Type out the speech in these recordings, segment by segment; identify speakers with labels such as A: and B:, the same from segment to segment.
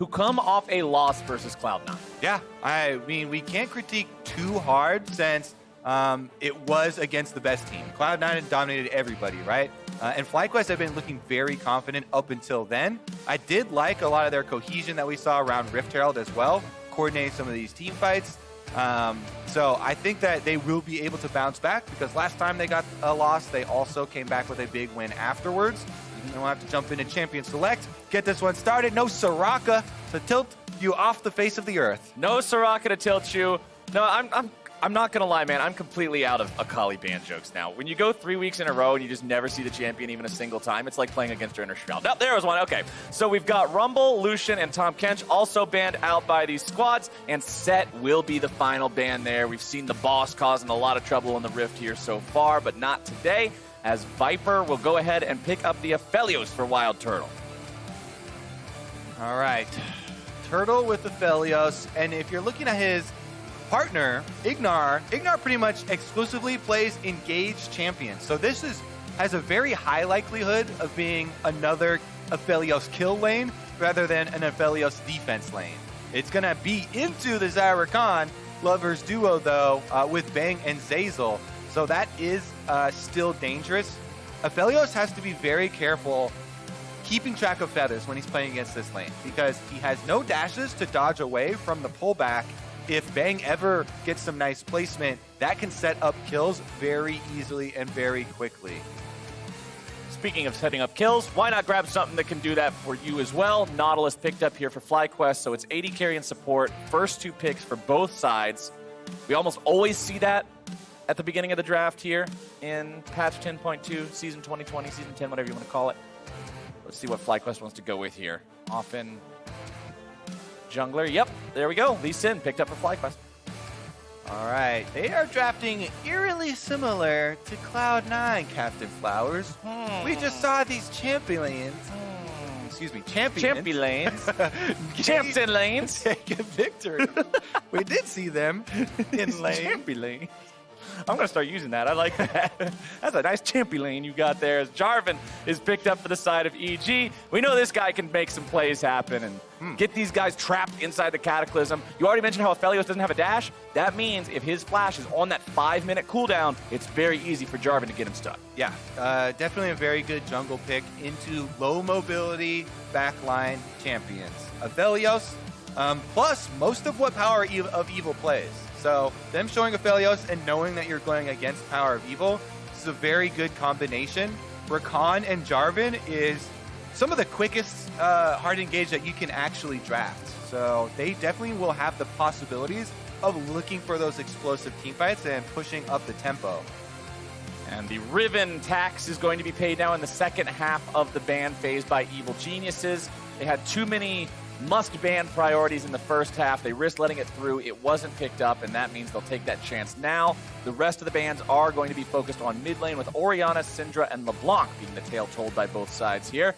A: who come off a loss versus Cloud9.
B: Yeah, I mean, we can't critique too hard since it was against the best team. Cloud9 had dominated everybody, right? And FlyQuest have been looking very confident up until then. I did like a lot of their cohesion that we saw around Rift Herald as well, coordinating some of these team fights. So I think that they will be able to bounce back because last time they got a loss, they also came back with a big win afterwards. And we'll have to jump into Champion Select, get this one started. No Soraka to tilt you off the face of the earth.
A: No Soraka to tilt you. No, I'm not going to lie, man. I'm completely out of Akali ban jokes now. When you go 3 weeks in a row and you just never see the champion even a single time, it's like playing against her inner Shroud. No, there was one. Okay. So we've got Rumble, Lucian, and Tahm Kench also banned out by these squads, and Set will be the final ban there. We've seen the boss causing a lot of trouble in the Rift here so far, but not today, as Viper will go ahead and pick up the Aphelios for Wild Turtle.
B: All right. Turtle with Aphelios, and if you're looking at his partner, Ignar pretty much exclusively plays engaged champions. So this has a very high likelihood of being another Aphelios kill lane rather than an Aphelios defense lane. It's going to be into the Zyra Khan lovers duo, though, with Bang and Zeyzal. So that is still dangerous. Aphelios has to be very careful keeping track of feathers when he's playing against this lane because he has no dashes to dodge away from the pullback. If Bang ever gets some nice placement, that can set up kills very easily and very quickly.
A: Speaking of setting up kills, why not grab something that can do that for you as well? Nautilus picked up here for FlyQuest, so it's AD carry and support. First 2 picks for both sides. We almost always see that at the beginning of the draft here in patch 10.2, season 2020, season 10, whatever you want to call it. Let's see what FlyQuest wants to go with here. Often jungler. Yep, there we go. Lee Sin picked up for FlyQuest.
B: All right, they are drafting eerily similar to Cloud9, Captain Flowers. We just saw these champions. Excuse me, champions.
A: Champion lanes. Champion lanes.
B: Take a victory. We did see them in lane.
A: Champion lane. I'm going to start using that. I like that. That's a nice champion lane you got there as Jarvan is picked up for the side of EG. We know this guy can make some plays happen and get these guys trapped inside the Cataclysm. You already mentioned how Aphelios doesn't have a dash. That means if his flash is on that 5-minute cooldown, it's very easy for Jarvan to get him stuck.
B: Yeah, definitely a very good jungle pick into low mobility backline champions. Aphelios, plus most of what Power of Evil plays. So them showing Aphelios and knowing that you're going against Power of Evil, this is a very good combination. Rakan and Jarvan is some of the quickest hard engage that you can actually draft. So they definitely will have the possibilities of looking for those explosive teamfights and pushing up the tempo.
A: And the Riven tax is going to be paid now in the second half of the ban phase by Evil Geniuses. They had too many must-ban priorities in the first half. They risked letting it through. It wasn't picked up, and that means they'll take that chance now. The rest of the bans are going to be focused on mid lane with Orianna, Syndra, and LeBlanc being the tale told by both sides here.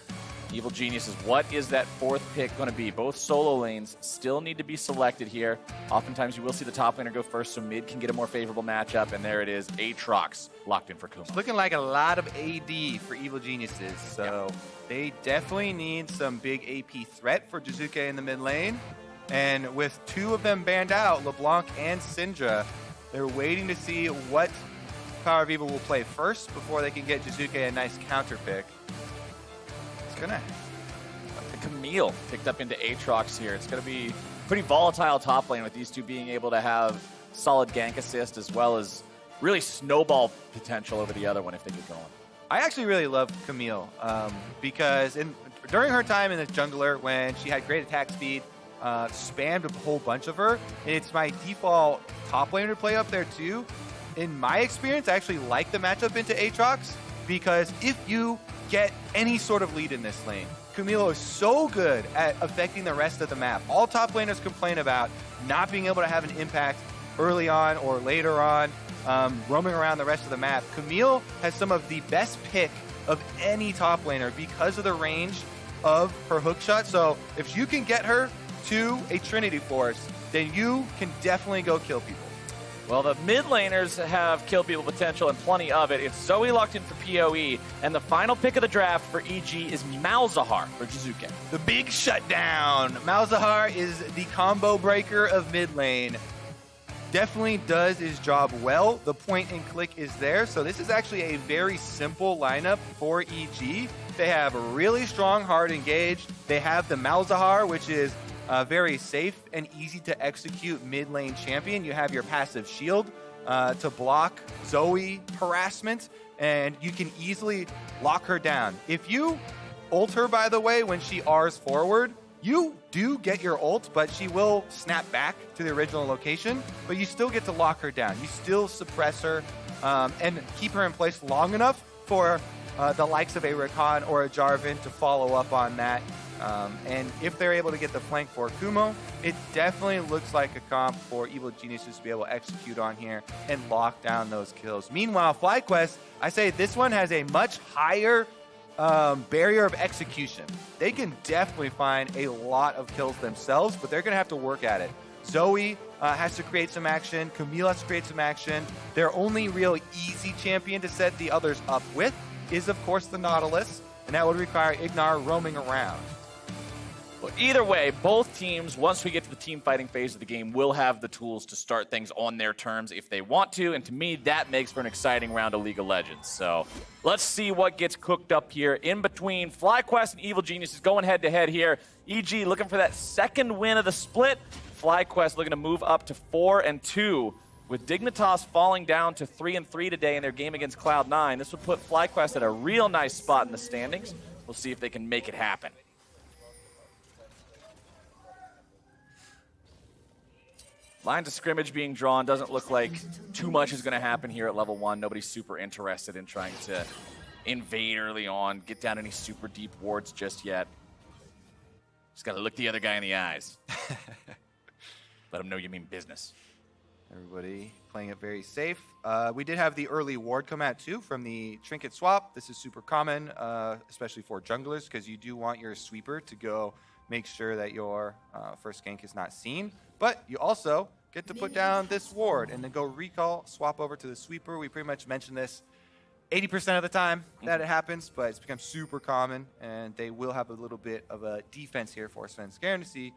A: Evil Geniuses, what is that 4th pick going to be? Both solo lanes still need to be selected here. Oftentimes you will see the top laner go first, so mid can get a more favorable matchup, and there it is, Aatrox locked in for Kuma.
B: It's looking like a lot of AD for Evil Geniuses, so they definitely need some big AP threat for Jizuke in the mid lane. And with 2 of them banned out, LeBlanc and Syndra, they're waiting to see what Power of Evil will play first before they can get Jizuke a nice counter pick.
A: The Camille picked up into Aatrox here. It's going to be pretty volatile top lane with these two being able to have solid gank assist as well as really snowball potential over the other one if they get going.
B: I actually really love Camille because during her time in the jungler when she had great attack speed, spammed a whole bunch of her, and it's my default top laner to play up there too. In my experience, I actually like the matchup into Aatrox because if you get any sort of lead in this lane, Camille is so good at affecting the rest of the map. All top laners complain about not being able to have an impact early on or later on, roaming around the rest of the map. Camille has some of the best pick of any top laner because of the range of her hook shot. So if you can get her to a Trinity Force, then you can definitely go kill people.
A: Well, the mid laners have kill people potential and plenty of it. It's Zoe locked in for PoE, and the final pick of the draft for EG is Malzahar for Jizuke.
B: The big shutdown. Malzahar is the combo breaker of mid lane. Definitely does his job well. The point and click is there. So this is actually a very simple lineup for EG. They have a really strong hard engaged. They have the Malzahar, which is very safe and easy to execute mid lane champion. You have your passive shield to block Zoe harassment, and you can easily lock her down. If you ult her, by the way, when she R's forward, you do get your ult, but she will snap back to the original location, but you still get to lock her down. You still suppress her and keep her in place long enough for the likes of a Rakan or a Jarvan to follow up on that. And if they're able to get the flank for Kumo, it definitely looks like a comp for Evil Geniuses to be able to execute on here and lock down those kills. Meanwhile, FlyQuest, I say this one has a much higher barrier of execution. They can definitely find a lot of kills themselves, but they're going to have to work at it. Zoe has to create some action. Camille has to create some action. Their only real easy champion to set the others up with is, of course, the Nautilus, and that would require Ignar roaming around.
A: Well, either way, both teams, once we get to the team fighting phase of the game, will have the tools to start things on their terms if they want to, and to me, that makes for an exciting round of League of Legends. So let's see what gets cooked up here in between FlyQuest and Evil Geniuses going head-to-head here. EG looking for that second win of the split. FlyQuest looking to move up to 4-2. With Dignitas falling down to 3-3 today in their game against Cloud9, this would put FlyQuest at a real nice spot in the standings. We'll see if they can make it happen. Lines of scrimmage being drawn. Doesn't look like too much is going to happen here at level 1. Nobody's super interested in trying to invade early on, get down any super deep wards just yet. Just got to look the other guy in the eyes. Let him know you mean business.
B: Everybody playing it very safe. We did have the early ward come out too from the trinket swap. This is super common, especially for junglers, because you do want your sweeper to go make sure that your first gank is not seen. But you also get to put down this ward and then go recall, swap over to the sweeper. We pretty much mentioned this 80% of the time that it happens, but it's become super common, and they will have a little bit of a defense here for Svenskeren to see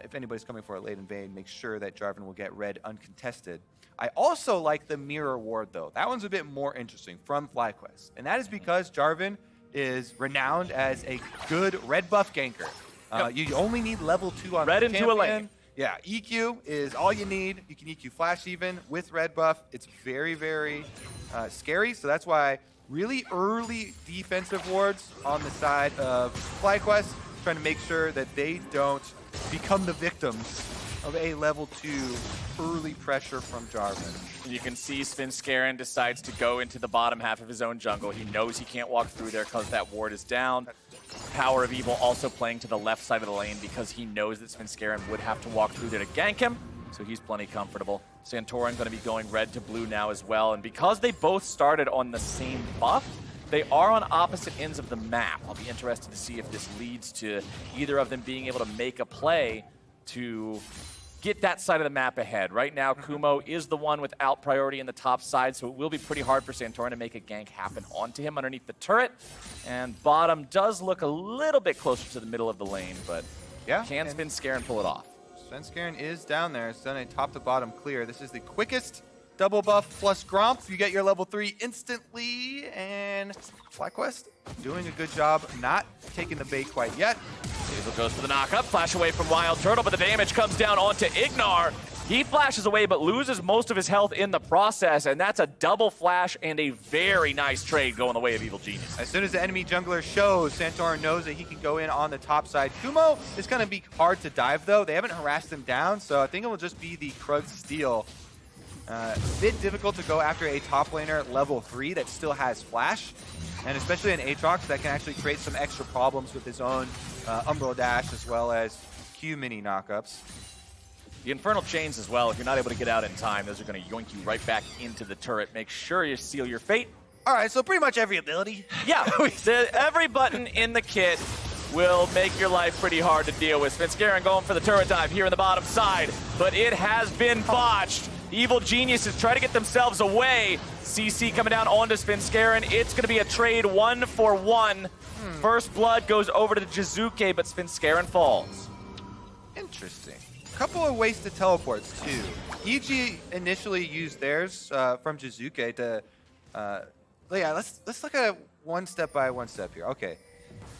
B: if anybody's coming for a late invade, make sure that Jarvan will get red uncontested. I also like the mirror ward, though. That one's a bit more interesting from FlyQuest, and that is because Jarvan is renowned as a good red buff ganker. You only need level 2 on
A: red
B: the
A: into
B: champion.
A: a lane.
B: Yeah, EQ is all you need. You can EQ flash even with red buff. It's very, very scary, so that's why really early defensive wards on the side of FlyQuest, trying to make sure that they don't become the victims of a level 2 early pressure from Jarvan.
A: You can see Svenskeren decides to go into the bottom half of his own jungle. He knows he can't walk through there because that ward is down. Power of Evil also playing to the left side of the lane because he knows that Svenskeren would have to walk through there to gank him, so he's plenty comfortable. Santorin going to be going red to blue now as well, and because they both started on the same buff, they are on opposite ends of the map. I'll be interested to see if this leads to either of them being able to make a play to get that side of the map ahead. Right now, Kumo is the one without priority in the top side, so it will be pretty hard for Santorin to make a gank happen onto him underneath the turret. And bottom does look a little bit closer to the middle of the lane, but
B: yeah,
A: can Svenskeren pull it off?
B: Svenskeren is down there. It's done a top to bottom clear. This is the quickest double buff plus Gromp. You get your level 3 instantly, and FlyQuest doing a good job not taking the bait quite yet.
A: Hazel goes for the knock-up, flash away from Wild Turtle, but the damage comes down onto Ignar. He flashes away, but loses most of his health in the process, and that's a double flash and a very nice trade going the way of Evil Genius.
B: As soon as the enemy jungler shows, Santorin knows that he can go in on the top side. Kumo is going to be hard to dive, though. They haven't harassed him down, so I think it will just be the Krug steal. A bit difficult to go after a top laner level 3 that still has flash, and especially an Aatrox that can actually create some extra problems with his own Umbral Dash as well as Q mini knockups.
A: The Infernal Chains as well, if you're not able to get out in time, those are going to yoink you right back into the turret. Make sure you seal your fate.
B: All right, so pretty much every ability.
A: Yeah, every button in the kit will make your life pretty hard to deal with. Svenskeren going for the turret dive here in the bottom side, but it has been botched. Evil Geniuses try to get themselves away. CC coming down onto Svenskeren. It's going to be a trade 1-for-1. First blood goes over to the Jizuke, but Svenskeren falls.
B: Interesting. A couple of wasted teleports, too. EG initially used theirs from Jizuke to... yeah, let's look at it one step by one step here. Okay.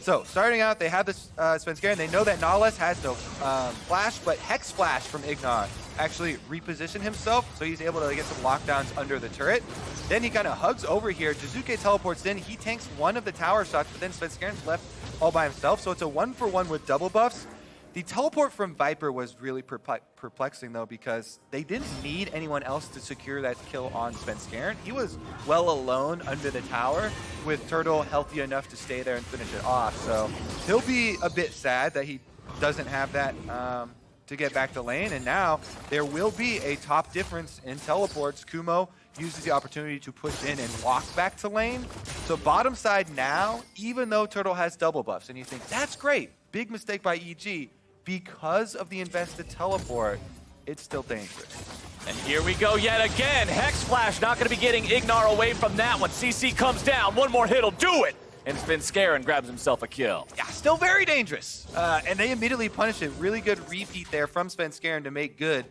B: So, starting out, they have this Svenskeren. They know that Nahles has no flash, but Hex Flash from Ignar actually repositioned himself, so he's able to get some lockdowns under the turret. Then he kind of hugs over here. Jizuke teleports in. He tanks one of the tower shots, but then Svenskeren's left all by himself, so it's a 1-for-1 with double buffs. The teleport from Viper was really perplexing, though, because they didn't need anyone else to secure that kill on Svenskeren. He was well alone under the tower, with Turtle healthy enough to stay there and finish it off. So he'll be a bit sad that he doesn't have that to get back to lane. And now there will be a top difference in teleports. Kumo uses the opportunity to push in and walk back to lane. So bottom side now, even though Turtle has double buffs, and you think, that's great, big mistake by EG, because of the invested teleport, it's still dangerous.
A: And here we go yet again. Hex Flash not going to be getting Ignar away from that one. CC comes down. One more hit will do it. And Svenskeren grabs himself a kill.
B: Yeah, still very dangerous. And they immediately punish it. Really good repeat there from Svenskeren to make good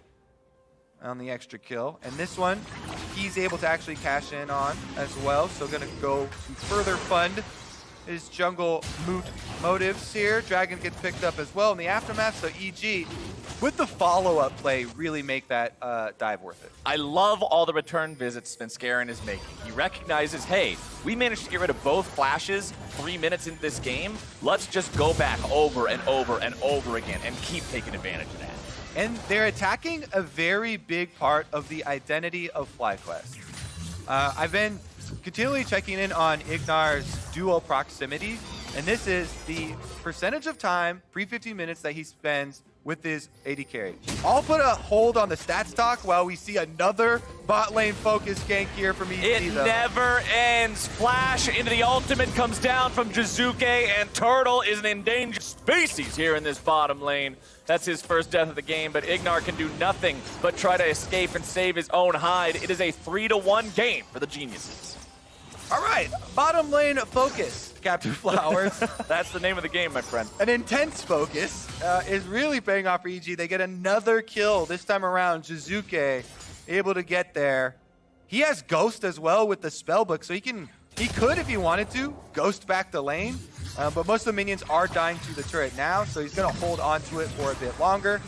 B: on the extra kill. And this one, he's able to actually cash in on as well. So going to go to further fund his jungle motives here. Dragon gets picked up as well in the aftermath, so EG, with the follow-up play, really make that dive worth it.
A: I love all the return visits Svenskeren is making. He recognizes, hey, we managed to get rid of both flashes 3 minutes into this game. Let's just go back over and over and over again and keep taking advantage of that.
B: And they're attacking a very big part of the identity of FlyQuest. I've been continually checking in on Ignar's dual proximity, and this is the percentage of time, pre-15 minutes, that he spends with his AD carry. I'll put a hold on the stats talk while we see another bot lane focus gank here from EG.
A: It never ends. Flash into the ultimate comes down from Jizuke, and Turtle is an endangered species here in this bottom lane. That's his first death of the game, but Ignar can do nothing but try to escape and save his own hide. It is a 3-1 game for the Geniuses.
B: All right, bottom lane focus, Captain Flowers.
A: That's the name of the game, my friend.
B: An intense focus is really paying off for EG. They get another kill this time around. Jizuke able to get there. He has Ghost as well with the spellbook, so he could, if he wanted to, Ghost back the lane. But most of the minions are dying to the turret now, so he's going to hold on to it for a bit longer.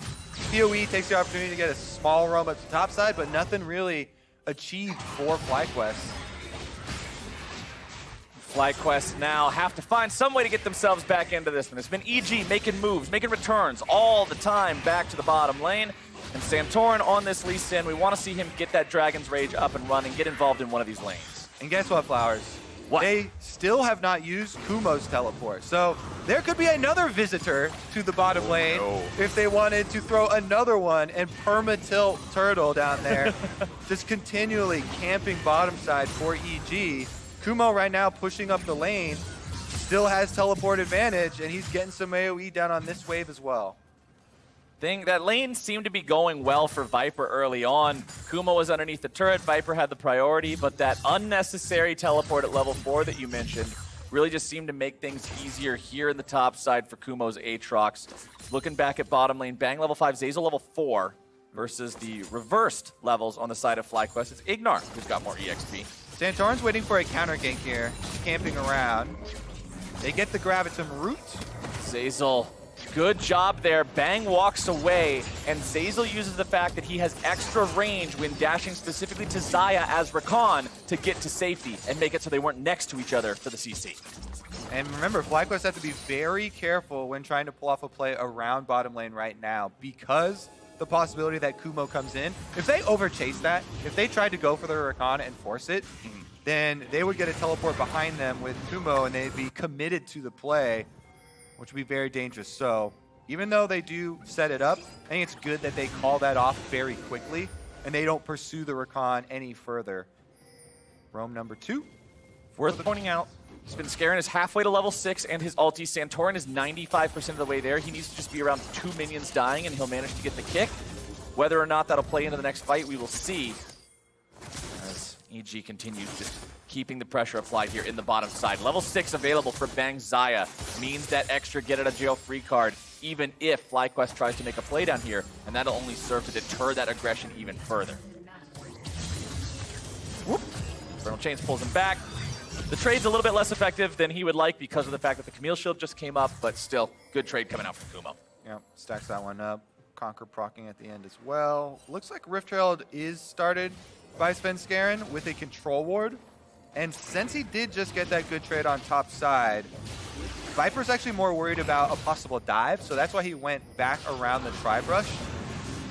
B: PoE takes the opportunity to get a small roam up the top side, but nothing really achieved for FlyQuest.
A: FlyQuest now have to find some way to get themselves back into this one. It's been EG making moves, making returns all the time back to the bottom lane. And Santorin on this Lee Sin, we want to see him get that Dragon's Rage up and running, get involved in one of these lanes.
B: And guess what, Flowers? What? They still have not used Kumo's teleport. So there could be another visitor to the bottom lane if they wanted to throw another one and perma-tilt Turtle down there. Just continually camping bottom side for EG. Kumo right now pushing up the lane, still has teleport advantage, and he's getting some AoE down on this wave as well.
A: That lane seemed to be going well for Viper early on. Kumo was underneath the turret, Viper had the priority, but that unnecessary teleport at level 4 that you mentioned really just seemed to make things easier here in the top side for Kumo's Aatrox. Looking back at bottom lane, Bang level 5, Zeyzal level 4 versus the reversed levels on the side of FlyQuest. It's Ignar who's got more EXP.
B: Santorin's waiting for a counter gank here, camping around. They get the grab at some root.
A: Zeyzal, good job there. Bang walks away, and Zeyzal uses the fact that he has extra range when dashing specifically to Xayah as Rakan to get to safety and make it so they weren't next to each other for the CC.
B: And remember, FlyQuest have to be very careful when trying to pull off a play around bottom lane right now, because the possibility that Kumo comes in. If they overchase that, if they tried to go for the Rakan and force it, then they would get a teleport behind them with Kumo and they'd be committed to the play, which would be very dangerous. So even though they do set it up, I think it's good that they call that off very quickly and they don't pursue the Rakan any further. Roam number 2.
A: Worth pointing out, Svenskeren is halfway to level 6 and his ulti. Santorin is 95% of the way there. He needs to just be around 2 minions dying and he'll manage to get the kick. Whether or not that'll play into the next fight, we will see. As EG continues just keeping the pressure applied here in the bottom side. Level 6 available for Bang Zaya means that extra get out of jail free card, even if FlyQuest tries to make a play down here, and that'll only serve to deter that aggression even further. Whoop. Infernal Chains pulls him back. The trade's a little bit less effective than he would like because of the fact that the Camille Shield just came up, but still, good trade coming out from Kumo.
B: Yeah, stacks that one up. Conquer proccing at the end as well. Looks like Rift Herald is started by Svenskeren with a control ward. And since he did just get that good trade on top side, Viper's actually more worried about a possible dive, so that's why he went back around the tri-brush.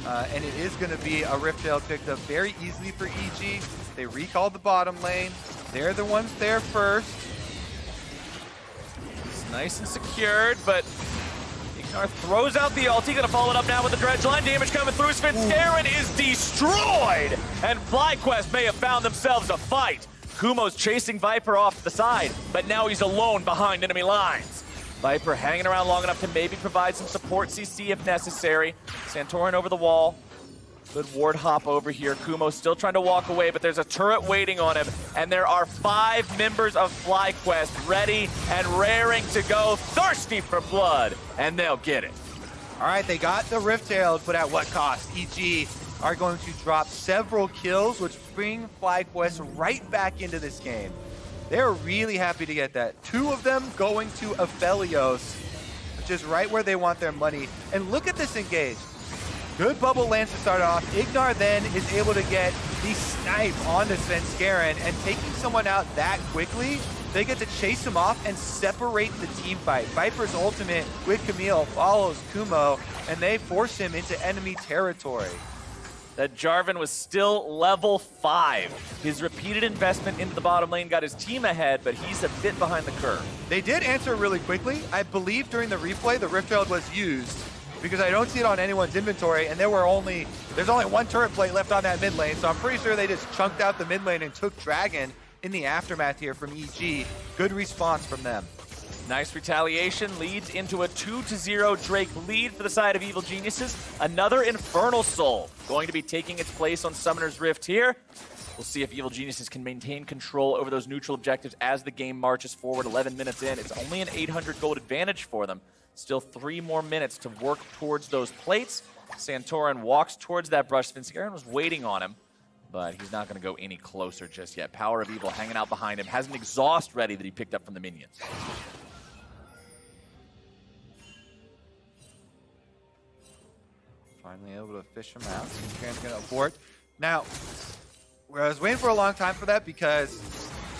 B: And it is going to be a Rift Herald picked up very easily for EG. They recalled the bottom lane. They're the ones there first.
A: It's nice and secured, but Ignar throws out the ulti. Gonna follow it up now with the dredge line. Damage coming through. Svenskeren is destroyed, and FlyQuest may have found themselves a fight. Kumo's chasing Viper off to the side, but now he's alone behind enemy lines. Viper hanging around long enough to maybe provide some support CC if necessary. Santorin over the wall. Good ward hop over here. Kumo still trying to walk away, but there's a turret waiting on him, and there are 5 members of FlyQuest ready and raring to go, thirsty for blood, and they'll get it.
B: All right, they got the Rift Herald, but at what cost? EG are going to drop several kills, which bring FlyQuest right back into this game. They're really happy to get that. 2 of them going to Aphelios, which is right where they want their money. And look at this engage. Good bubble lands to start off. Ignar then is able to get the snipe onto Svenskeren, and taking someone out that quickly, they get to chase him off and separate the team fight. Viper's ultimate with Camille follows Kumo, and they force him into enemy territory.
A: That Jarvan was still level 5. His repeated investment into the bottom lane got his team ahead, but he's a bit behind the curve.
B: They did answer really quickly. I believe during the replay, the Rift Herald was used, because I don't see it on anyone's inventory, and there's only 1 turret plate left on that mid lane, so I'm pretty sure they just chunked out the mid lane and took Dragon in the aftermath here from EG. Good response from them.
A: Nice retaliation leads into a 2-0 Drake lead for the side of Evil Geniuses. Another Infernal Soul going to be taking its place on Summoner's Rift here. We'll see if Evil Geniuses can maintain control over those neutral objectives as the game marches forward. 11 minutes in, it's only an 800 gold advantage for them. Still 3 more minutes to work towards those plates. Santorin walks towards that brush. Svenskeren was waiting on him, but he's not going to go any closer just yet. Power of Evil hanging out behind him. Has an exhaust ready that he picked up from the minions.
B: Finally able to fish him out. Svenskaren's going to abort. Now, I was waiting for a long time for that, because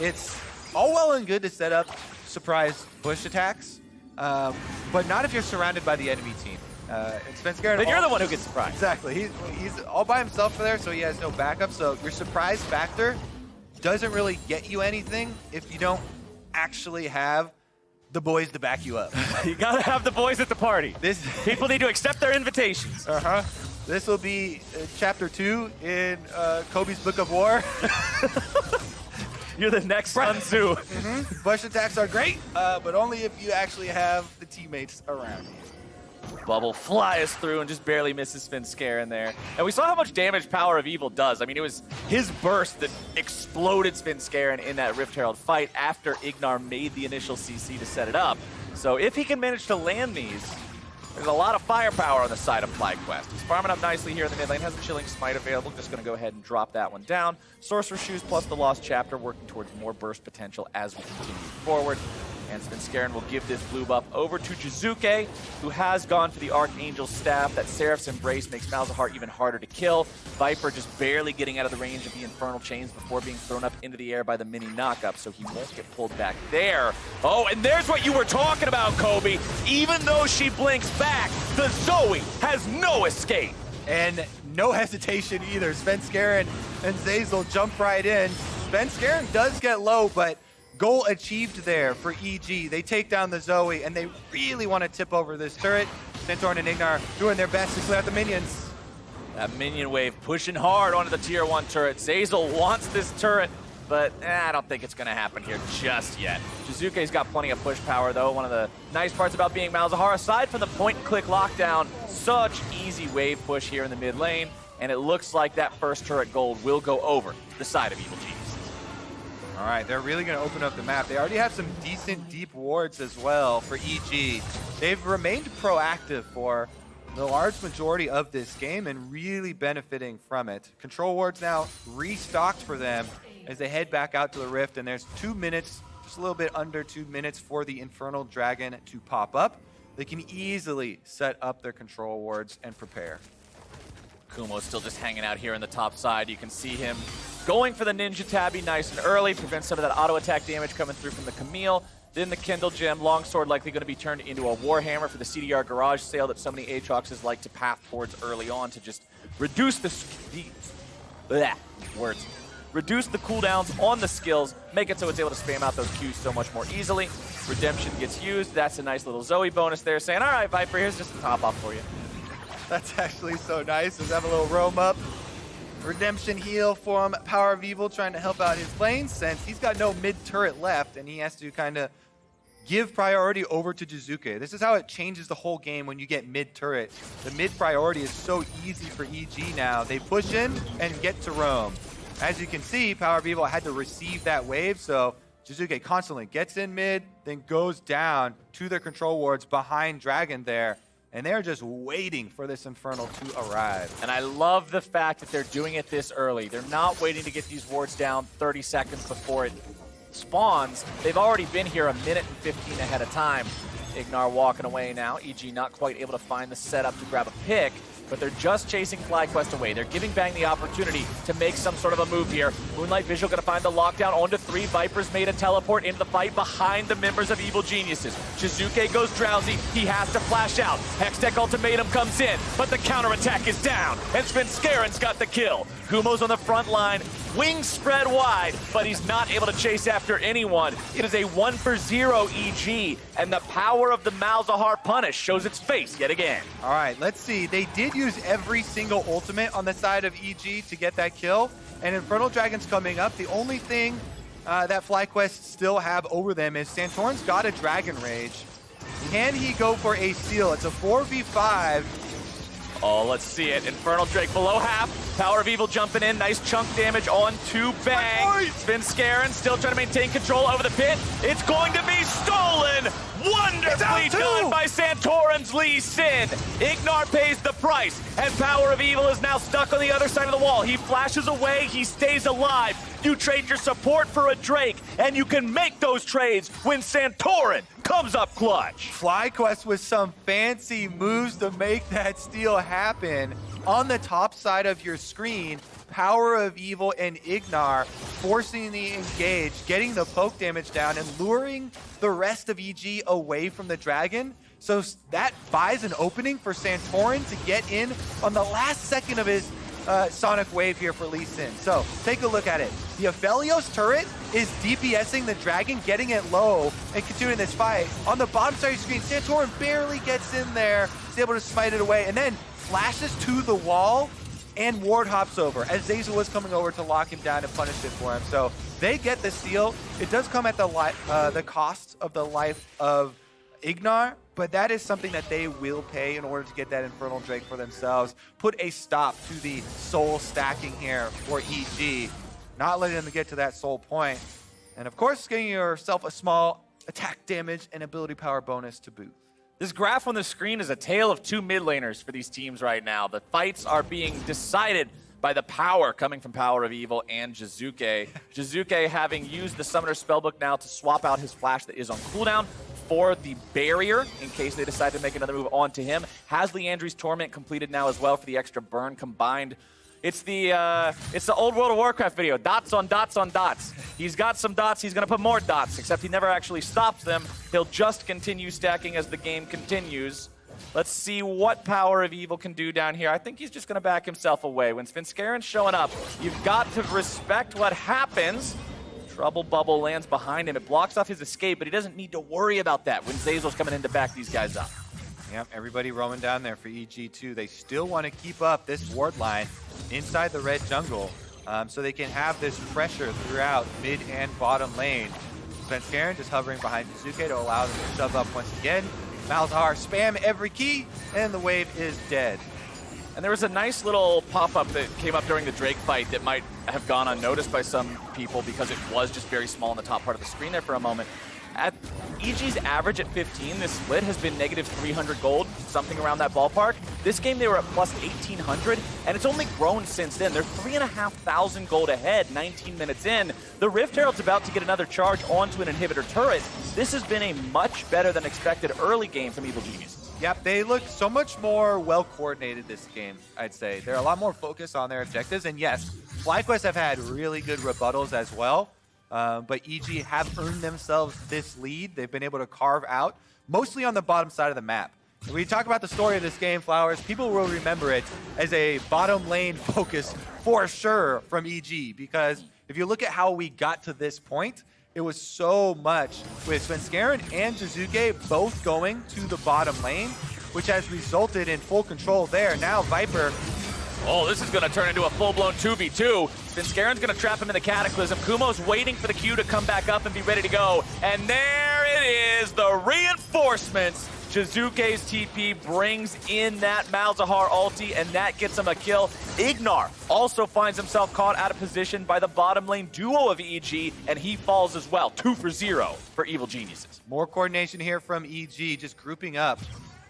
B: it's all well and good to set up surprise bush attacks, but not if you're surrounded by the enemy team. Svenskeren,
A: then you're the one who gets surprised.
B: Exactly. He's all by himself for there, so he has no backup. So your surprise factor doesn't really get you anything if you don't actually have the boys to back you up.
A: You gotta have the boys at the party. People need to accept their invitations.
B: This will be chapter 2 in Kobe's Book of War.
A: You're the next Sun Tzu.
B: Bush attacks are great, but only if you actually have the teammates around you.
A: Bubble flies through and just barely misses Svenskeren there. And we saw how much damage Power of Evil does. I mean, it was his burst that exploded Svenskeren in that Rift Herald fight after Ignar made the initial CC to set it up. So if he can manage to land these, there's a lot of firepower on the side of FlyQuest. He's farming up nicely here in the mid lane. Has a Chilling Smite available. Just going to go ahead and drop that one down. Sorcerer Shoes plus the Lost Chapter working towards more burst potential as we continue forward. And Svenskeren will give this blue buff over to Jizuke, who has gone for the Archangel's Staff. That Seraph's Embrace makes Malzahar even harder to kill. Viper just barely getting out of the range of the Infernal Chains before being thrown up into the air by the mini knockup, so he won't get pulled back there. Oh, and there's what you were talking about, Kobe. Even though she blinks back, the Zoe has no escape.
B: And no hesitation either. Svenskeren and Zeyzal jump right in. Svenskeren does get low, but goal achieved there for EG. They take down the Zoe, and they really want to tip over this turret. Santorin and Ignar doing their best to clear out the minions.
A: That minion wave pushing hard onto the tier 1 turret. Zeyzal wants this turret but I don't think it's going to happen here just yet. Jizuke's got plenty of push power, though. One of the nice parts about being Malzahar, aside from the point-and-click lockdown, such easy wave push here in the mid lane, and it looks like that first turret gold will go over the side of Evil Geniuses.
B: All right, they're really going to open up the map. They already have some decent deep wards as well for EG. They've remained proactive for the large majority of this game and really benefiting from it. Control wards now restocked for them as they head back out to the Rift, and there's 2 minutes, just a little bit under 2 minutes for the Infernal Dragon to pop up. They can easily set up their control wards and prepare.
A: Kumo's still just hanging out here in the top side. You can see him going for the Ninja Tabby nice and early, prevent some of that auto attack damage coming through from the Camille. Then the Kindle Gem, Longsword likely going to be turned into a Warhammer for the CDR garage sale that so many Aatroxes like to path towards early on to just reduce reduce the cooldowns on the skills, make it so it's able to spam out those Qs so much more easily. Redemption gets used. That's a nice little Zoe bonus there, saying, all right, Viper, here's just a top off for you.
B: That's actually so nice. Let's have a little roam up. Redemption heal from Power of Evil, trying to help out his lane since he's got no mid turret left and he has to kind of give priority over to Jizuke. This is how it changes the whole game when you get mid turret. The mid priority is so easy for EG now. They push in and get to roam. As you can see, Power of Evil had to receive that wave, so Jizuke constantly gets in mid, then goes down to their control wards behind Dragon there. And they're just waiting for this Infernal to arrive.
A: And I love the fact that they're doing it this early. They're not waiting to get these wards down 30 seconds before it spawns. They've already been here a minute and 15 ahead of time. Ignar walking away now. EG not quite able to find the setup to grab a pick, but they're just chasing FlyQuest away. They're giving Bang the opportunity to make some sort of a move here. Moonlight Visual going to find the lockdown onto 3. Vipers made a teleport into the fight behind the members of Evil Geniuses. Jizuke goes drowsy. He has to flash out. Hextech Ultimatum comes in, but the counterattack is down, and Svenskaren's got the kill. Kumo's on the front line. Wings spread wide, but he's not able to chase after anyone. It is a 1-for-0 EG, and the power of the Malzahar punish shows its face yet again.
B: All right, let's see. They did use every single ultimate on the side of EG to get that kill, and Infernal Dragon's coming up. The only thing that FlyQuest still have over them is Santorin's got a Dragon Rage. Can he go for a steal? It's a 4v5.
A: Oh, let's see it. Infernal Drake below half. Power of Evil jumping in. Nice chunk damage on to Bang. Svenskaren still trying to maintain control over the pit. It's going to be stolen. Wonderfully done by Santorin's Lee Sin. Ignar pays the price, and Power of Evil is now stuck on the other side of the wall. He flashes away. He stays alive. You trade your support for a Drake, and you can make those trades when Santorin comes up clutch.
B: FlyQuest with some fancy moves to make that steal happen. On the top side of your screen, Power of Evil and Ignar forcing the engage, getting the poke damage down, and luring the rest of EG away from the Dragon. So that buys an opening for Santorin to get in on the last second of his Sonic Wave here for Lee Sin. So take a look at it. The Aphelios turret is DPSing the Dragon, getting it low, and continuing this fight. On the bottom side of your screen, Santorin barely gets in there, is able to smite it away, and then flashes to the wall and ward hops over as Zazel was coming over to lock him down and punish it for him. So they get the steal. It does come at the cost of the life of Ignar, but that is something that they will pay in order to get that Infernal Drake for themselves. Put a stop to the soul stacking here for EG. Not letting them get to that soul point. And of course, getting yourself a small attack damage and ability power bonus to boot.
A: This graph on the screen is a tale of two mid laners for these teams right now. The fights are being decided by the power coming from Power of Evil and Jizuke. Jizuke having used the Summoner Spellbook now to swap out his flash that is on cooldown for the barrier in case they decide to make another move onto him. Has Leandri's Torment completed now as well for the extra burn combined. It's the old World of Warcraft video, dots on dots on dots. He's got some dots, he's gonna put more dots, except he never actually stops them. He'll just continue stacking as the game continues. Let's see what Power of Evil can do down here. I think he's just gonna back himself away. When Svenskaren's showing up, you've got to respect what happens. Trouble Bubble lands behind him. It blocks off his escape, but he doesn't need to worry about that when Zazel's coming in to back these guys up.
B: Yep, everybody roaming down there for EG2. They still want to keep up this ward line inside the red jungle. so they can have this pressure throughout mid and bottom lane. Svenskeren just hovering behind Jizuke to allow them to shove up once again. Malzahar spam every key, and the wave is dead.
A: And there was a nice little pop-up that came up during the Drake fight that might have gone unnoticed by some people because it was just very small in the top part of the screen there for a moment. At EG's average at 15, this split has been negative 300 gold, something around that ballpark. This game they were at plus 1,800, and it's only grown since then. They're 3,500 gold ahead 19 minutes in. The Rift Herald's about to get another charge onto an inhibitor turret. This has been a much better than expected early game from Evil Geniuses.
B: Yep, they look so much more well-coordinated this game, I'd say. They're a lot more focused on their objectives, and yes, FlyQuest have had really good rebuttals as well, but EG have earned themselves this lead. They've been able to carve out, mostly on the bottom side of the map. When we talk about the story of this game, Flowers, people will remember it as a bottom lane focus for sure from EG, because if you look at how we got to this point, it was so much with Svenskeren and Jizuke both going to the bottom lane, which has resulted in full control there. Now Viper.
A: Oh, this is going to turn into a full-blown 2v2. Svenskeren's going to trap him in the Cataclysm. Kumo's waiting for the Q to come back up and be ready to go. And there it is, the reinforcements. Jizuke's TP brings in that Malzahar ulti, and that gets him a kill. Ignar also finds himself caught out of position by the bottom lane duo of EG, and he falls as well. 2 for 0 for Evil Geniuses.
B: More coordination here from EG, just grouping up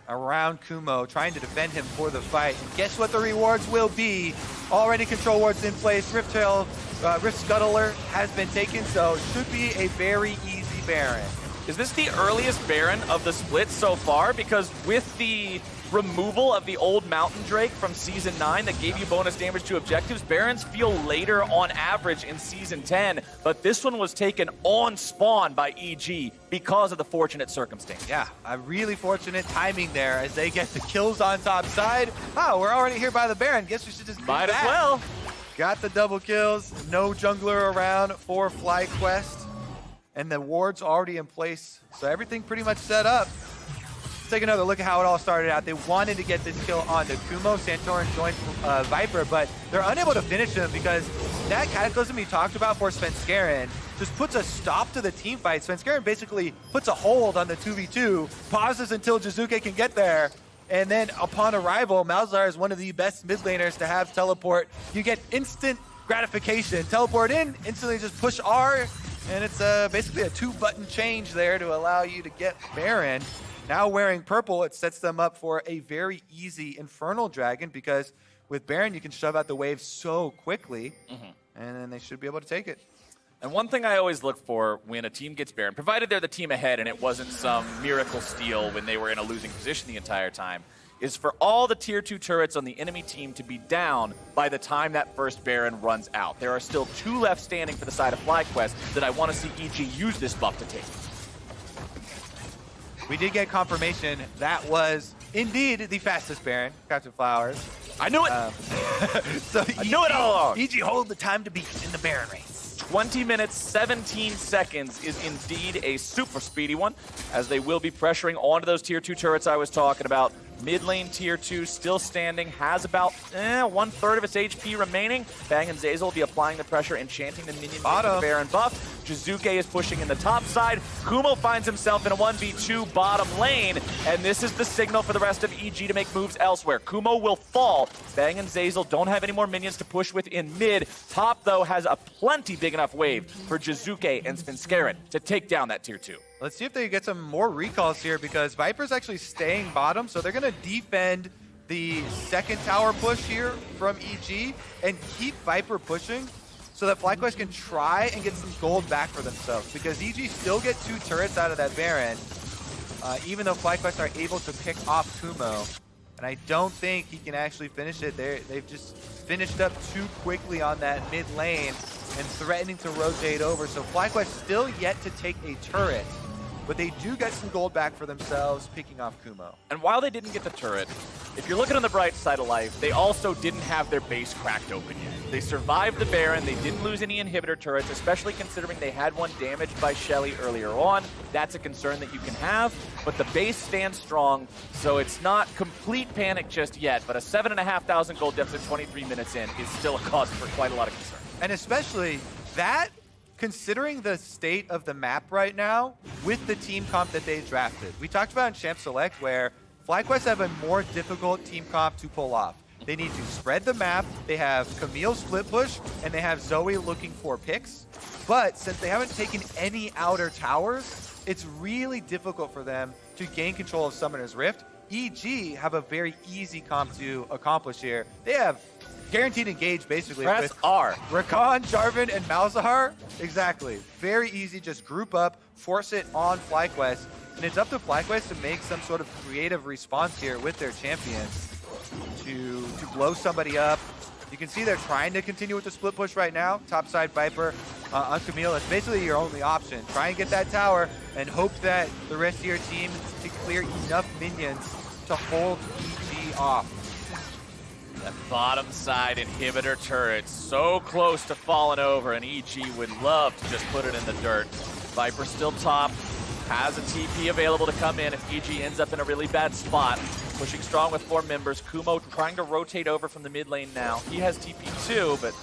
B: around Kumo, trying to defend him for the fight. And guess what the rewards will be? Already control wards in place. Rift Scuttler has been taken, so it should be a very easy Baron.
A: Is this the earliest Baron of the split so far? Because with the removal of the old Mountain Drake from Season 9 that gave you bonus damage to objectives, Barons feel later on average in Season 10, but this one was taken on spawn by EG because of the fortunate circumstance.
B: Yeah, a really fortunate timing there as they get the kills on top side. Oh, we're already here by the Baron. Guess we should just
A: might as well.
B: Got the double kills. No jungler around for FlyQuest. And the ward's already in place, so everything pretty much set up. Let's take another look at how it all started out. They wanted to get this kill onto Kumo. Santorin joined Viper, but they're unable to finish him because that Cataclysm he talked about for Svenskeren just puts a stop to the team fight. Svenskeren basically puts a hold on the 2v2, pauses until Jizuke can get there, and then upon arrival, Malzahar is one of the best mid laners to have teleport. You get instant gratification. Teleport in, instantly just push R, and it's basically a 2-button change there to allow you to get Baron. Now wearing purple, it sets them up for a very easy Infernal Dragon because with Baron, you can shove out the wave so quickly, and then they should be able to take it.
A: And one thing I always look for when a team gets Baron, provided they're the team ahead and it wasn't some miracle steal when they were in a losing position the entire time, is for all the tier 2 turrets on the enemy team to be down by the time that first Baron runs out. There are still 2 left standing for the side of FlyQuest that I want to see EG use this buff to take.
B: We did get confirmation that was indeed the fastest Baron, Captain Flowers.
A: I knew it! I knew it all along!
B: EG hold the time to beat in the Baron race.
A: 20 minutes, 17 seconds is indeed a super speedy one, as they will be pressuring onto those tier 2 turrets I was talking about. Mid lane tier 2 still standing, has about 1/3 of its HP remaining. Bang and Zazel will be applying the pressure, enchanting the minion with the Baron buff. Jizuke is pushing in the top side. Kumo finds himself in a 1v2 bottom lane, and this is the signal for the rest of EG to make moves elsewhere. Kumo will fall. Bang and Zazel don't have any more minions to push with in mid. Top, though, has a plenty big enough wave for Jizuke and Svenskeren to take down that tier 2.
B: Let's see if they get some more recalls here because Viper's actually staying bottom, so they're going to defend the second tower push here from EG and keep Viper pushing so that FlyQuest can try and get some gold back for themselves because EG still get 2 turrets out of that Baron, even though FlyQuest are able to pick off Kumo. And I don't think he can actually finish it. They've just finished up too quickly on that mid lane and threatening to rotate over. So FlyQuest still yet to take a turret, but they do get some gold back for themselves, picking off Kumo.
A: And while they didn't get the turret, if you're looking on the bright side of life, they also didn't have their base cracked open yet. They survived the Baron. They didn't lose any inhibitor turrets, especially considering they had one damaged by Shelly earlier on. That's a concern that you can have, but the base stands strong, so it's not complete panic just yet, but a 7,500 gold deficit 23 minutes in is still a cause for quite a lot of concern.
B: And especially that, considering the state of the map right now with the team comp that they drafted. We talked about in Champ Select where FlyQuest have a more difficult team comp to pull off. They need to spread the map. They have Camille split push, and they have Zoe looking for picks. But since they haven't taken any outer towers, it's really difficult for them to gain control of Summoner's Rift. EG have a very easy comp to accomplish here. They have guaranteed engage, basically.
A: Press
B: with
A: R.
B: Rakan, Jarvan, and Malzahar. Exactly. Very easy. Just group up, force it on FlyQuest. And it's up to FlyQuest to make some sort of creative response here with their champions to blow somebody up. You can see they're trying to continue with the split push right now. Topside Viper on Camille. That's basically your only option. Try and get that tower and hope that the rest of your team can clear enough minions to hold EG off.
A: That bottom side inhibitor turret so close to falling over, and EG would love to just put it in the dirt. Viper still top, has a TP available to come in if EG ends up in a really bad spot. Pushing strong with 4 members. Kumo trying to rotate over from the mid lane now. He has TP too, but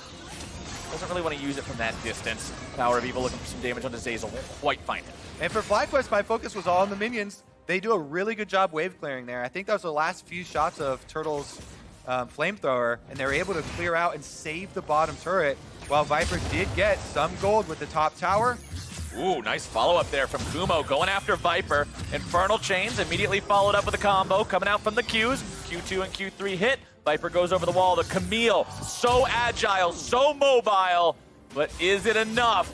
A: doesn't really want to use it from that distance. Power of Evil looking for some damage onto Zeyzal. Won't quite find it.
B: And for FlyQuest, my focus was all on the minions. They do a really good job wave clearing there. I think that was the last few shots of Turtle's flamethrower, and they were able to clear out and save the bottom turret, while Viper did get some gold with the top tower.
A: Ooh, nice follow-up there from Kumo, going after Viper. Infernal Chains immediately followed up with a combo, coming out from the Qs. Q2 and Q3 hit. Viper goes over the wall. The Camille, so agile, so mobile, but is it enough?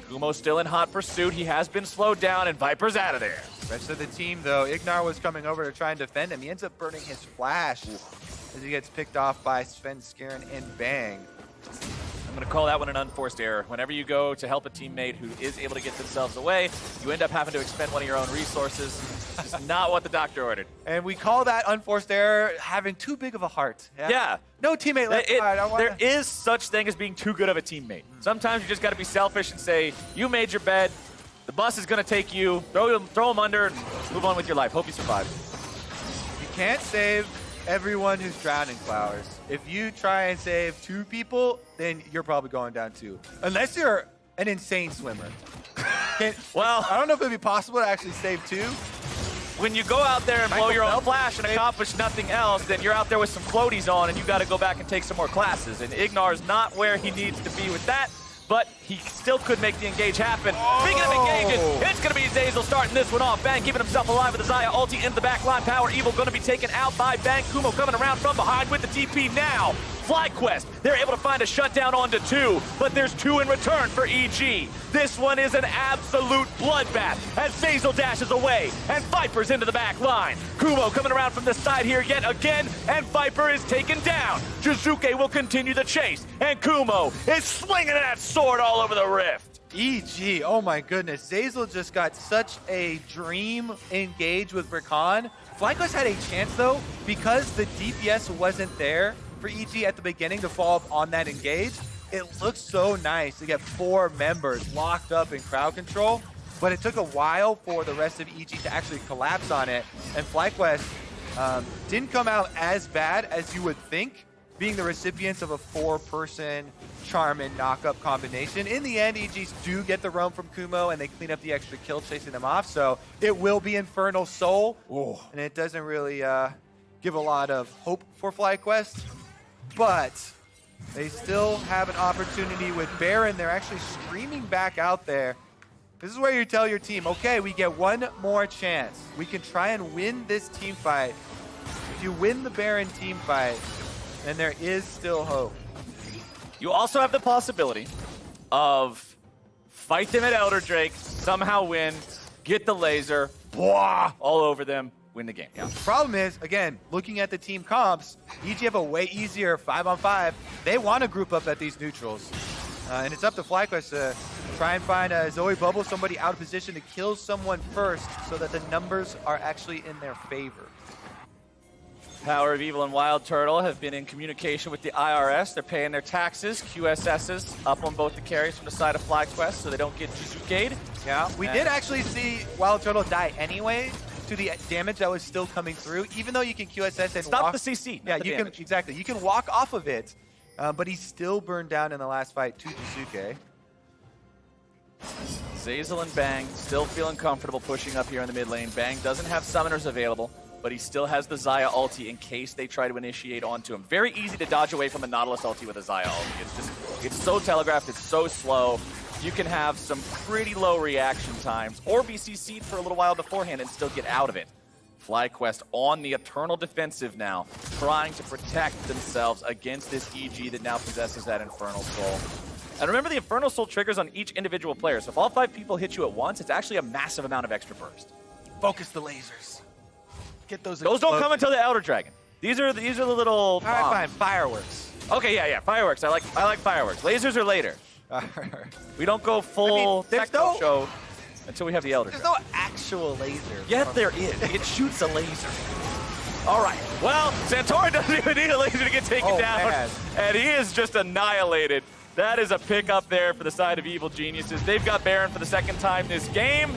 A: Kumo's still in hot pursuit. He has been slowed down, and Viper's out of there.
B: Rest of the team, though, Ignar was coming over to try and defend him. He ends up burning his flash as he gets picked off by Sven, Skaren, and Bang.
A: I'm going to call that one an unforced error. Whenever you go to help a teammate who is able to get themselves away, you end up having to expend one of your own resources. It's not what the doctor ordered.
B: And we call that unforced error having too big of a heart.
A: Yeah.
B: No teammate left behind.
A: There is such thing as being too good of a teammate. Sometimes you just got to be selfish and say, you made your bed, the bus is going to take you, throw them under, and move on with your life. Hope you survive.
B: You can't save everyone who's drowning, Flowers. If you try and save 2 people, then you're probably going down 2. Unless you're an insane swimmer.
A: Well,
B: I don't know if it'd be possible to actually save 2.
A: When you go out there and blow your own flash and accomplish nothing else, then you're out there with some floaties on and you got to go back and take some more classes. And Ignar is not where he needs to be with that, but he still could make the engage happen. Speaking of engages, it's going to be Zeyzal starting this one off. Bang keeping himself alive with the Xayah ulti into the back line. Power Evil going to be taken out by Bang. Kumo coming around from behind with the TP now. FlyQuest, they're able to find a shutdown onto 2, but there's 2 in return for EG. This one is an absolute bloodbath as Zeyzal dashes away and Viper's into the back line. Kumo coming around from the side here yet again, and Viper is taken down. Jizuke will continue the chase, and Kumo is swinging that sword all over the rift.
B: EG, oh my goodness. Zeyzal just got such a dream engage with Rakan. FlyQuest had a chance though, because the DPS wasn't there for EG at the beginning to follow up on that engage. It looks so nice to get 4 members locked up in crowd control, but it took a while for the rest of EG to actually collapse on it, and FlyQuest didn't come out as bad as you would think, being the recipients of a 4-person charm and knock-up combination. In the end, EGs do get the roam from Kumo, and they clean up the extra kill chasing them off, so it will be Infernal Soul, and it doesn't really give a lot of hope for FlyQuest, but they still have an opportunity with Baron. They're actually streaming back out there. This is where you tell your team, okay, we get one more chance. We can try and win this team fight. If you win the Baron team fight, then there is still hope.
A: You also have the possibility of fight them at Elder Drake, somehow win, get the laser, blah, all over them, win the game. Yeah.
B: The problem is, again, looking at the team comps, EG have a way easier 5-on-5. They want to group up at these neutrals. And it's up to FlyQuest to try and find a Zoe Bubble, somebody out of position to kill someone first so that the numbers are actually in their favor.
A: Power of Evil and Wild Turtle have been in communication with the IRS. They're paying their taxes. QSS's up on both the carries from the side of FlyQuest so they don't get Jizuka'd.
B: Yeah, we did actually see Wild Turtle die anyway to the damage that was still coming through, even though you can QSS and
A: Stop
B: walk.
A: the CC.
B: Yeah, you can, exactly. You can walk off of it, but he's still burned down in the last fight to Jizuke.
A: Zeyzal and Bang still feeling comfortable pushing up here in the mid lane. Bang doesn't have summoners available, but he still has the Xayah ulti in case they try to initiate onto him. Very easy to dodge away from a Nautilus ulti with a Xayah ulti. It's so telegraphed, it's so slow. You can have some pretty low reaction times or be CC'd for a little while beforehand and still get out of it. FlyQuest on the eternal defensive now, trying to protect themselves against this EG that now possesses that Infernal Soul. And remember, the Infernal Soul triggers on each individual player, so if all 5 people hit you at once, it's actually a massive amount of extra burst.
B: Focus the lasers. Get those.
A: Those don't come until the Elder Dragon. These are the little.
B: All right, fine. Fireworks.
A: Okay, yeah, fireworks. I like fireworks. Lasers are later. We don't go full techno show until we have the Elder
B: There's
A: Dragon.
B: no actual laser.
A: Yes, there is. It shoots a laser. All right. Well, Santorin doesn't even need a laser to get taken down,
B: man.
A: and he is just annihilated. That is a pick up there for the side of Evil Geniuses. They've got Baron for the second time this game,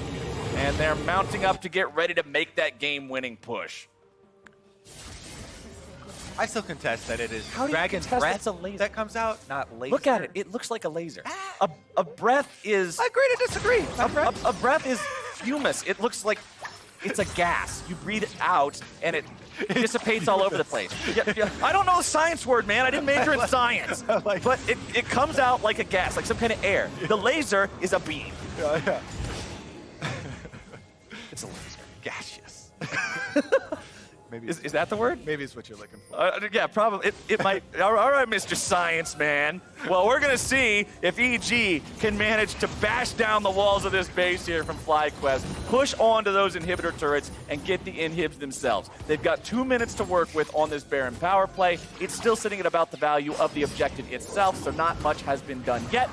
A: and they're mounting up to get ready to make that game-winning push.
B: I still contest that it is
A: How do you
B: Dragon's
A: contest
B: breath
A: it's a laser?
B: that comes out, not laser.
A: Look at it. It looks like a laser. A breath is...
B: I agree to disagree.
A: A breath is fumous. It looks like it's a gas. You breathe it out, and it dissipates all over the place. Yeah. I don't know the science word, man. I didn't major in science. But it comes out like a gas, like some kind of air. The laser is a beam.
B: Yeah.
A: It's a laser.
B: Gaseous. Maybe
A: Is that the word?
B: maybe it's what you're looking for.
A: Yeah, probably. It might. All right, Mr. Science Man. Well, we're going to see if EG can manage to bash down the walls of this base here from FlyQuest, push onto those inhibitor turrets, and get the inhibs themselves. They've got 2 minutes to work with on this Baron power play. It's still sitting at about the value of the objective itself, so not much has been done yet.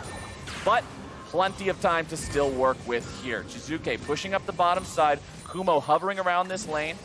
A: But plenty of time to still work with here. Jizuke pushing up the bottom side. Kumo hovering around this lane.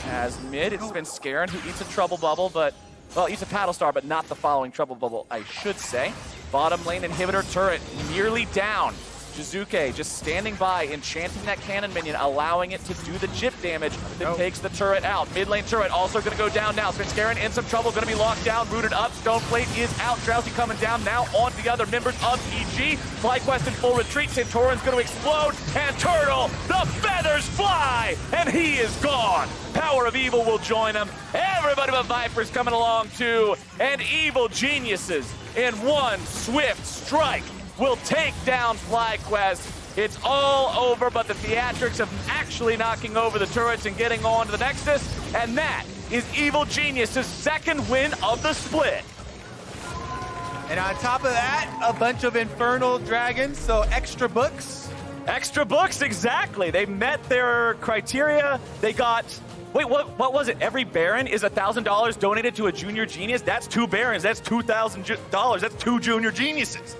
A: As mid, it's been Scarin who eats a Trouble Bubble, but, well, eats a Paddle Star, but not the following Trouble Bubble, I should say. Bottom lane inhibitor turret nearly down. Jizuke just standing by, enchanting that cannon minion, allowing it to do the chip damage that takes the turret out. Mid lane turret also going to go down now. Scarin in some trouble, going to be locked down, rooted up. Stoneplate is out. Drowsy coming down now on the other members of EG. FlyQuest in full retreat. Santorin's going to explode, and Turtle, the feathers fly, and he is gone. Power of Evil will join him. Everybody but Viper's coming along too, and Evil Geniuses in one swift strike will take down FlyQuest. It's all over, but the theatrics of actually knocking over the turrets and getting on to the Nexus, and that is Evil Genius' second win of the split.
B: And on top of that, a bunch of Infernal Dragons, so extra books.
A: Extra books, exactly. They met their criteria. They got... Wait, what was it? Every Baron is $1,000 donated to a Junior Genius? That's 2 Barons. That's $2,000. That's 2 Junior Geniuses.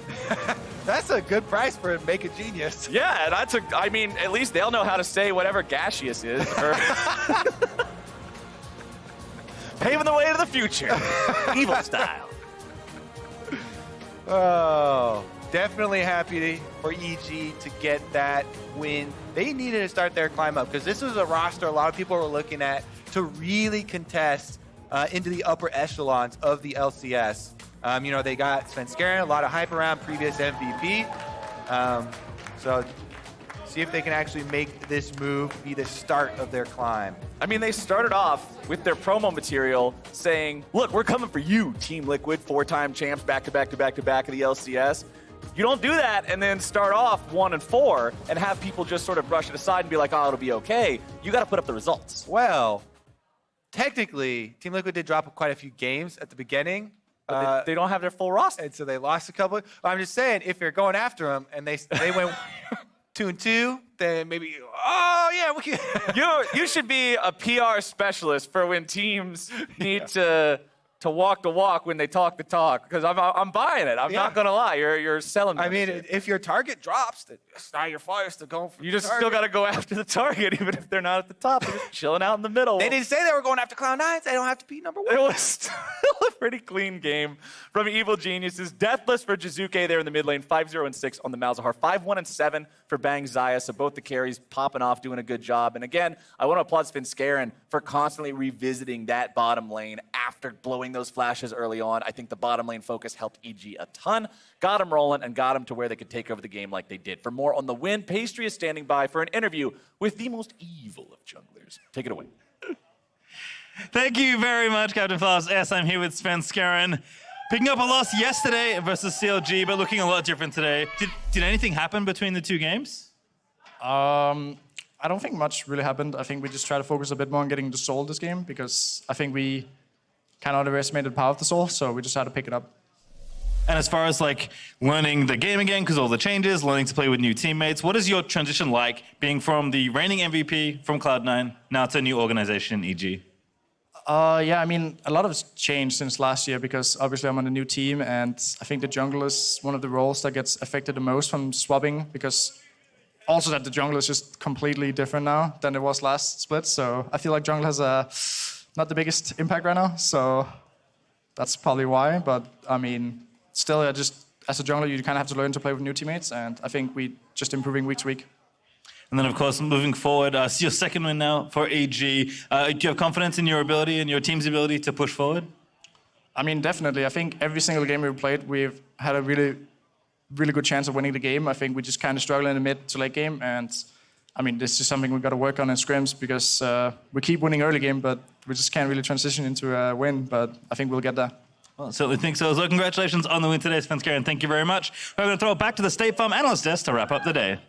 B: That's a good price for Make a Genius.
A: Yeah, that's I mean, at least they'll know how to say whatever gaseous is. Paving the way to the future. Evil style.
B: Oh, definitely happy for EG to get that win. They needed to start their climb up because this was a roster a lot of people were looking at to really contest into the upper echelons of the LCS. You know, they got Scarin, a lot of hype around previous MVP. So see if they can actually make this move be the start of their climb.
A: I mean, they started off with their promo material saying, look, we're coming for you, Team Liquid, 4-time champs back-to-back-to-back-to-back of the LCS. You don't do that and then start off 1-4 and have people just sort of brush it aside and be like, oh, it'll be okay. You got to put up the results.
B: Well, technically, Team Liquid did drop quite a few games at the beginning.
A: But they don't have their full roster.
B: And so they lost a couple. I'm just saying, if you're going after them and they went 2-2, then maybe, oh, yeah, we can.
A: You should be a PR specialist for when teams need to to walk the walk when they talk the talk, because I'm buying it. I'm not gonna lie. You're selling me.
B: I mean, if your target drops, then it's not your fault. It's to go for
A: you just still got to go after the target, even if they're not at the top. They're just chilling out in the middle.
B: They didn't say they were going after Cloud9. They don't have to be number 1.
A: It was still a pretty clean game from Evil Geniuses. Deathless for Jizuke there in the mid lane. 5-0-6 on the Malzahar. 5-1-7 for Bang Zaya. So both the carries popping off, doing a good job. And again, I want to applaud Svenskeren for constantly revisiting that bottom lane after blowing those flashes early on. I think the bottom lane focus helped EG a ton. Got him rolling and got him to where they could take over the game like they did. For more on the win, Pastry is standing by for an interview with the most evil of junglers. Take it away.
C: Thank you very much, Captain Flaws. Yes, I'm here with Svenskeren. Picking up a loss yesterday versus CLG, but looking a lot different today. Did anything happen between the two games?
D: I don't think much really happened. I think we just try to focus a bit more on getting the soul this game, because I think we kind of underestimated the power of the soul, so we just had to pick it up.
C: And as far as like learning the game again, because all the changes, learning to play with new teammates, what is your transition like being from the reigning MVP from Cloud9 now to a new organization in EG?
D: Yeah, I mean, a lot has changed since last year, because obviously I'm on a new team, and I think the jungle is one of the roles that gets affected the most from swapping, because also that the jungle is just completely different now than it was last split. So I feel like jungle has not the biggest impact right now, so that's probably why. But I mean, still, just as a jungler, you kind of have to learn to play with new teammates, and I think we just improving week to week.
C: And then, of course, moving forward, it's your second win now for AG. Do you have confidence in your ability and your team's ability to push forward?
D: I mean, definitely. I think every single game we've played, we've had a really good chance of winning the game. I think we just kind of struggle in the mid to late game, and I mean, this is something we've got to work on in scrims, because we keep winning early game, but we just can't really transition into a win, but I think we'll get there.
C: Well, I certainly think so. So congratulations on the win today, Svenskeren. Thank you very much. We're going to throw it back to the State Farm Analyst Desk to wrap up the day.